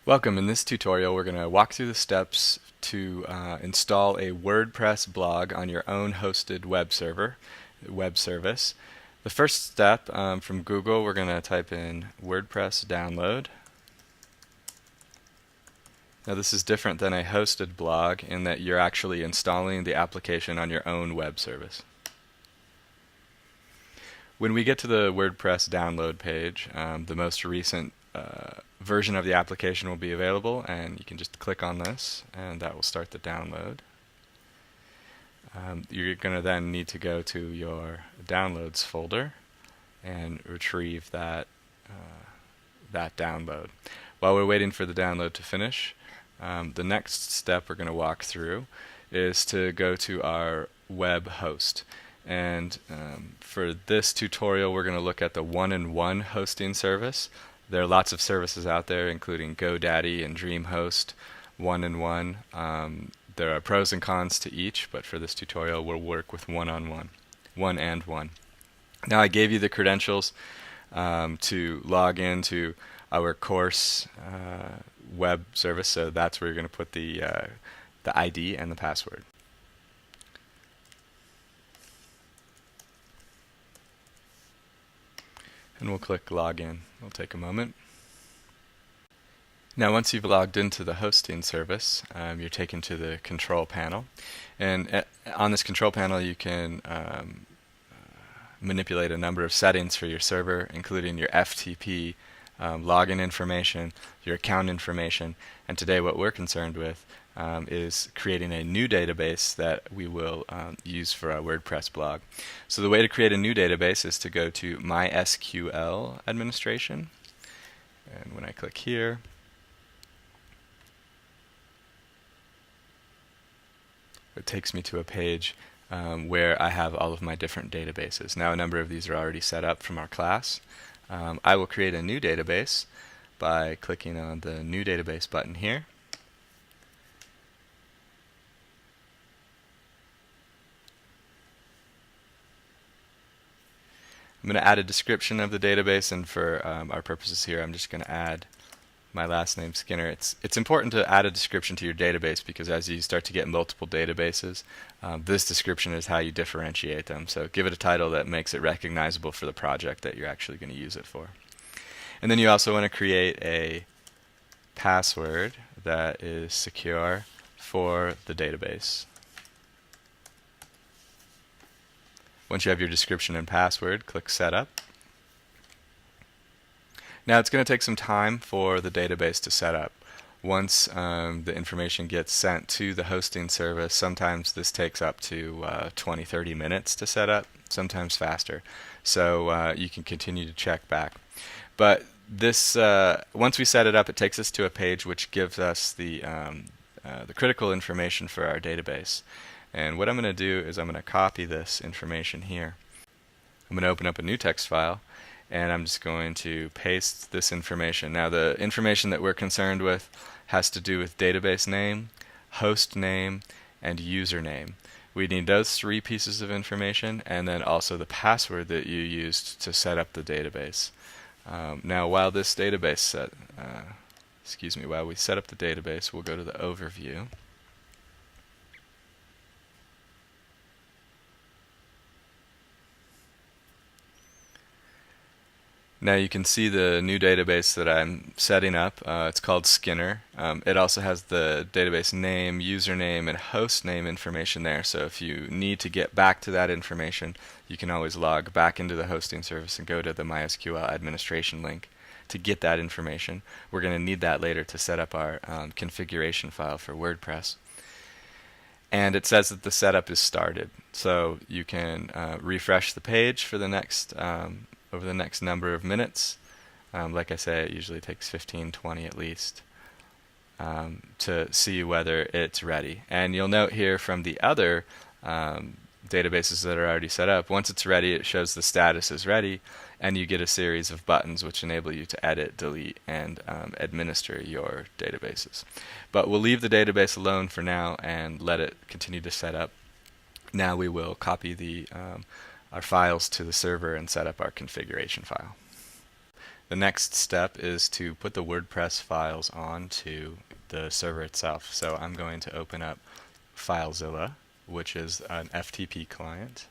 Welcome. In this tutorial, we're going to walk through the steps to install a WordPress blog on your own hosted web service. The first step from Google, we're going to type in WordPress download. Now this is different than a hosted blog in that you're actually installing the application on your own web service. When we get to the WordPress download page, the most recent version of the application will be available, and you can just click on this and that will start the download. You're going to then need to go to your downloads folder and retrieve that download. While we're waiting for the download to finish, the next step we're going to walk through is to go to our web host. And for this tutorial, we're going to look at the one-in-one hosting service. There are lots of services out there, including GoDaddy and DreamHost, one-in-one. There are pros and cons to each, but for this tutorial, we'll work with one-on-one, one-and-one. Now, I gave you the credentials to log into our course web service, so that's where you're going to put the ID and the password. And we'll click Login. It'll take a moment. Now once you've logged into the hosting service, you're taken to the control panel. And on this control panel you can manipulate a number of settings for your server, including your FTP, login information, your account information, and today what we're concerned with is creating a new database that we will use for our WordPress blog. So the way to create a new database is to go to MySQL administration, and when I click here, it takes me to a page where I have all of my different databases. Now a number of these are already set up from our class. I will create a new database by clicking on the New Database button here. I'm going to add a description of the database, and for our purposes here, I'm just going to add my last name, Skinner. It's important to add a description to your database because as you start to get multiple databases, this description is how you differentiate them. So give it a title that makes it recognizable for the project that you're actually going to use it for. And then you also want to create a password that is secure for the database. Once you have your description and password, click Setup. Now it's going to take some time for the database to set up. Once the information gets sent to the hosting service, sometimes this takes up to 20-30 minutes to set up, sometimes faster. So you can continue to check back. But this, once we set it up, it takes us to a page which gives us the critical information for our database. And what I'm going to do is I'm going to copy this information here. I'm going to open up a new text file, and I'm just going to paste this information. Now the information that we're concerned with has to do with database name, host name, and username. We need those three pieces of information, and then also the password that you used to set up the database. Now while this database while we set up the database, we'll go to the overview. Now you can see the new database that I'm setting up. It's called Skinner. It also has the database name, username, and host name information there. So if you need to get back to that information, you can always log back into the hosting service and go to the MySQL administration link to get that information. We're going to need that later to set up our configuration file for WordPress. And it says that the setup is started. So you can refresh the page for the next over the next number of minutes. Like I say, it usually takes 15-20 at least to see whether it's ready. And you'll note here from the other databases that are already set up, once it's ready, it shows the status is ready, and you get a series of buttons which enable you to edit, delete, and administer your databases. But we'll leave the database alone for now and let it continue to set up. Now we will copy our files to the server and set up our configuration file. The next step is to put the WordPress files onto the server itself. So I'm going to open up FileZilla, which is an FTP client.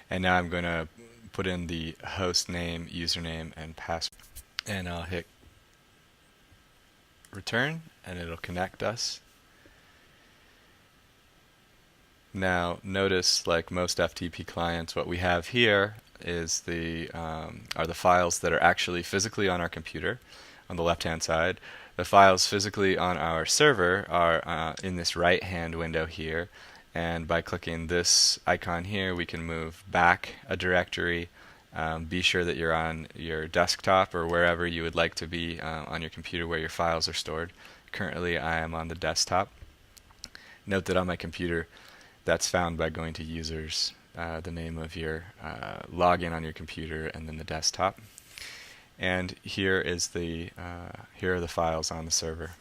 And now I'm going to put in the host name, username, and password. And I'll hit return, and it'll connect us. Now notice, like most FTP clients, what we have here is are the files that are actually physically on our computer on the left-hand side. The files physically on our server are in this right-hand window here, and by clicking this icon here we can move back a directory. Be sure that you're on your desktop or wherever you would like to be on your computer where your files are stored. Currently I am on the desktop. Note that on my computer that's found by going to users, the name of your login on your computer, and then the desktop. And here is here are the files on the server.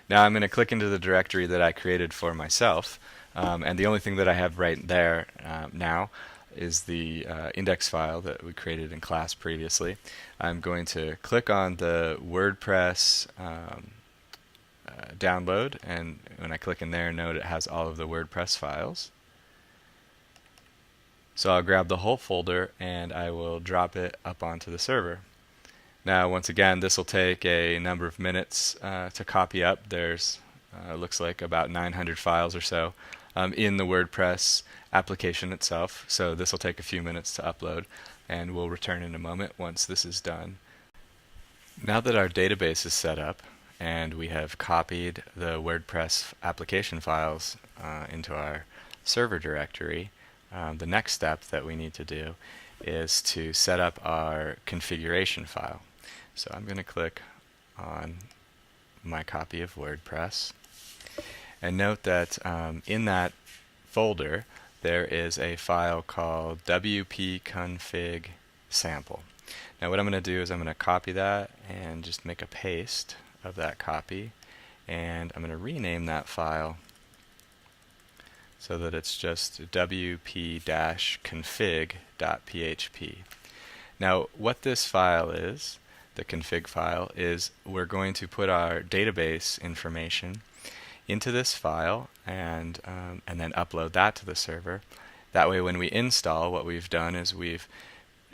Now I'm going to click into the directory that I created for myself, and the only thing that I have right there now is the index file that we created in class previously. I'm going to click on the WordPress download, and when I click in there, note it has all of the WordPress files. So I'll grab the whole folder and I will drop it up onto the server. Now once again, this will take a number of minutes to copy up. There's looks like about 900 files or so in the WordPress application itself, so this will take a few minutes to upload, and we'll return in a moment once this is done. Now that our database is set up and we have copied the WordPress application files into our server directory, the next step that we need to do is to set up our configuration file. So I'm going to click on my copy of WordPress, and note that in that folder there is a file called wp-config sample. Now what I'm going to do is I'm going to copy that and just make a paste of that copy, and I'm going to rename that file so that it's just wp-config.php. Now what this file is, the config file, is we're going to put our database information into this file and then upload that to the server. That way when we install, what we've done is we've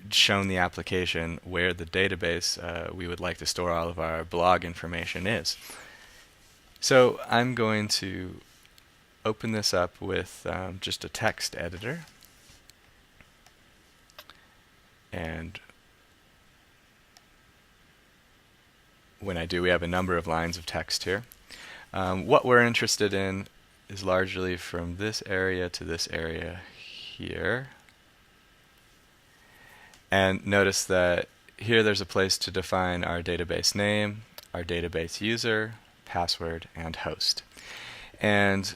shown the application where the database we would like to store all of our blog information is. So I'm going to open this up with just a text editor, and when I do, we have a number of lines of text here. What we're interested in is largely from this area to this area here. And notice that here there's a place to define our database name, our database user, password, and host. And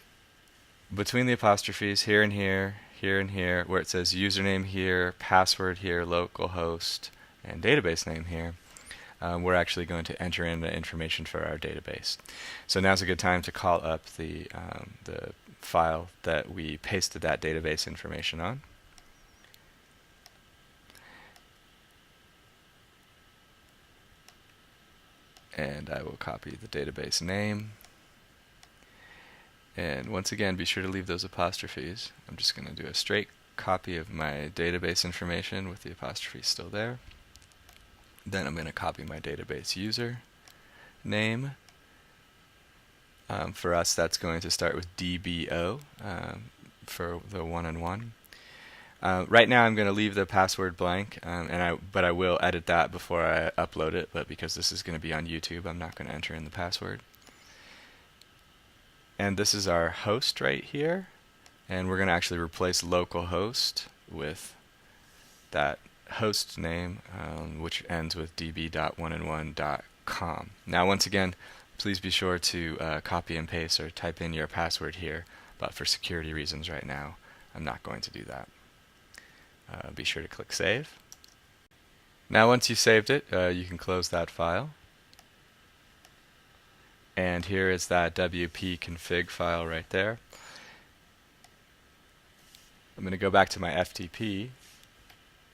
between the apostrophes here and here, here and here, where it says username here, password here, localhost, and database name here, we're actually going to enter in the information for our database. So now's a good time to call up the file that we pasted that database information on. And I will copy the database name. And once again, be sure to leave those apostrophes. I'm just going to do a straight copy of my database information with the apostrophe still there. Then I'm going to copy my database user name. For us, that's going to start with DBO for the one-on-one. Right now I'm going to leave the password blank, but I will edit that before I upload it, but because this is going to be on YouTube, I'm not going to enter in the password. And this is our host right here, and we're going to actually replace localhost with that host name, which ends with db.oneandone.com. Now once again, please be sure to copy and paste or type in your password here, but for security reasons right now, I'm not going to do that. Be sure to click Save. Now once you've saved it, you can close that file. And here is that wp config file right there. I'm going to go back to my FTP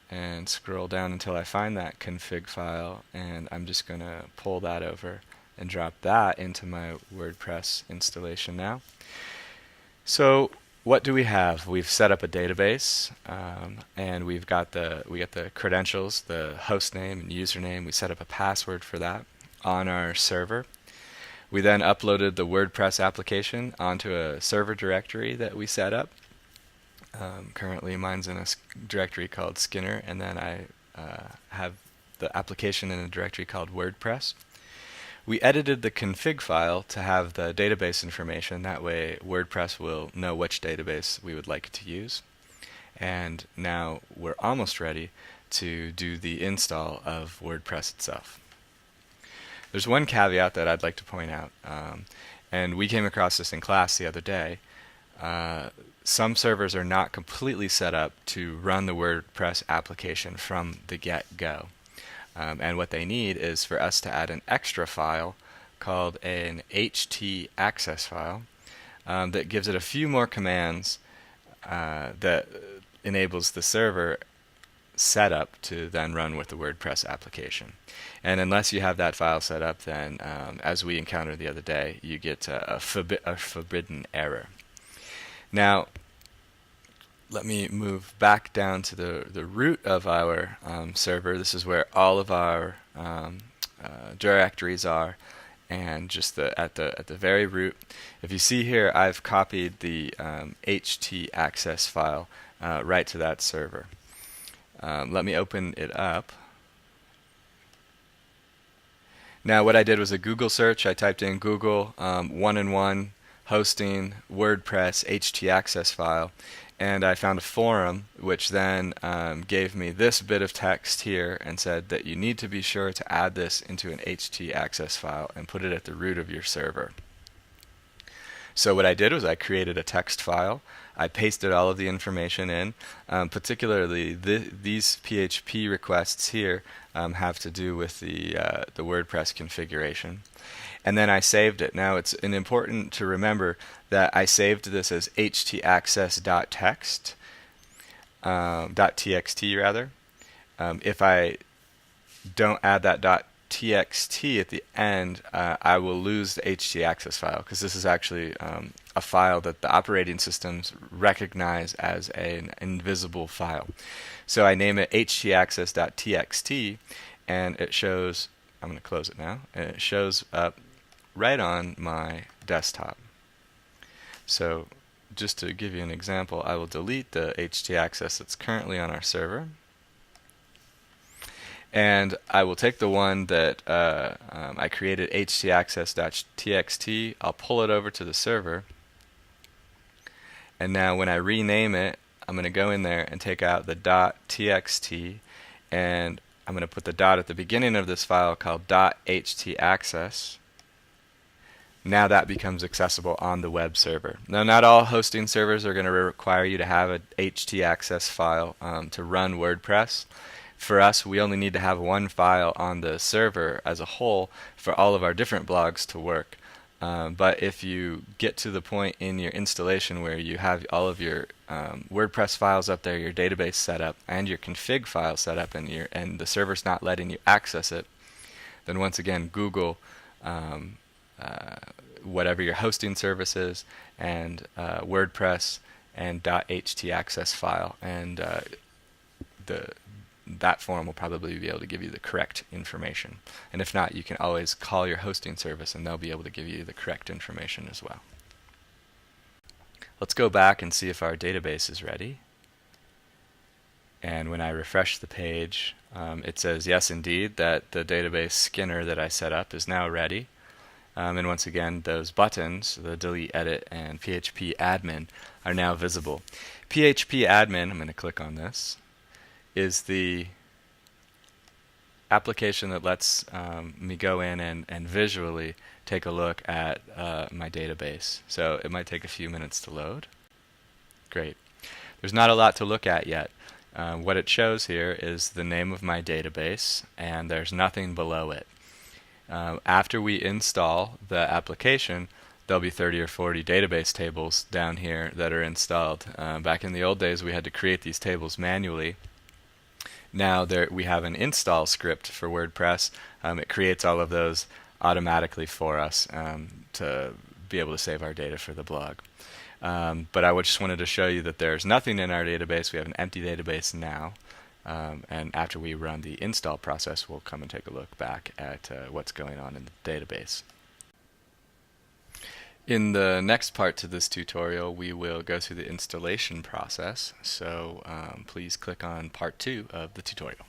and scroll down until I find that config file, and I'm just going to pull that over and drop that into my WordPress installation now. So what do we have? We've set up a database, and we got the credentials, the host name and username. We set up a password for that on our server. We then uploaded the WordPress application onto a server directory that we set up. Currently mine's in a directory called Skinner, and then I have the application in a directory called WordPress. We edited the config file to have the database information. That way WordPress will know which database we would like to use. And now we're almost ready to do the install of WordPress itself. There's one caveat that I'd like to point out, and we came across this in class the other day. Some servers are not completely set up to run the WordPress application from the get-go. And what they need is for us to add an extra file called an HT access file that gives it a few more commands that enables the server setup to then run with the WordPress application. And unless you have that file set up, then as we encountered the other day, you get a forbidden error. Now, let me move back down to the root of our server. This is where all of our directories are, and just at the very root. If you see here, I've copied the HT access file right to that server. Let me open it up. Now what I did was a Google search. I typed in Google 1-in-1 hosting WordPress HT access file, and I found a forum which then gave me this bit of text here and said that you need to be sure to add this into an HT access file and put it at the root of your server. So what I did was I created a text file. I pasted all of the information in. Particularly these PHP requests here have to do with the WordPress configuration. And then I saved it. Now it's important to remember that I saved this as htaccess.txt, .txt rather. If I don't add that .txt at the end, I will lose the htaccess file, because this is actually a file that the operating systems recognize as an invisible file. So I name it htaccess.txt, and it shows, I'm going to close it now, and it shows up right on my desktop. So just to give you an example, I will delete the htaccess that's currently on our server, and I will take the one that I created, htaccess.txt. I'll pull it over to the server, and now when I rename it, I'm going to go in there and take out the .txt, and I'm going to put the dot at the beginning of this file called .htaccess. Now that becomes accessible on the web server. Now, not all hosting servers are going to require you to have an htaccess file to run WordPress. For us, we only need to have one file on the server as a whole for all of our different blogs to work. But if you get to the point in your installation where you have all of your WordPress files up there, your database set up, and your config file set up, and the server's not letting you access it, then once again, Google whatever your hosting service is, and WordPress and .htaccess file, and that forum will probably be able to give you the correct information. And if not, you can always call your hosting service and they'll be able to give you the correct information as well. Let's go back and see if our database is ready. And when I refresh the page, it says yes indeed that the database Skinner that I set up is now ready. And once again, those buttons, the delete, edit, and PHP admin, are now visible. PHP admin, I'm going to click on this, is the application that lets me go in and visually take a look at my database. So it might take a few minutes to load. Great. There's not a lot to look at yet. What it shows here is the name of my database, and there's nothing below it. After we install the application, there'll be 30 or 40 database tables down here that are installed. Back in the old days, we had to create these tables manually. Now we have an install script for WordPress. It creates all of those automatically for us to be able to save our data for the blog. But I just wanted to show you that there's nothing in our database. We have an empty database now. And after we run the install process, we'll come and take a look back at what's going on in the database. In the next part to this tutorial, we will go through the installation process. So please click on part 2 of the tutorial.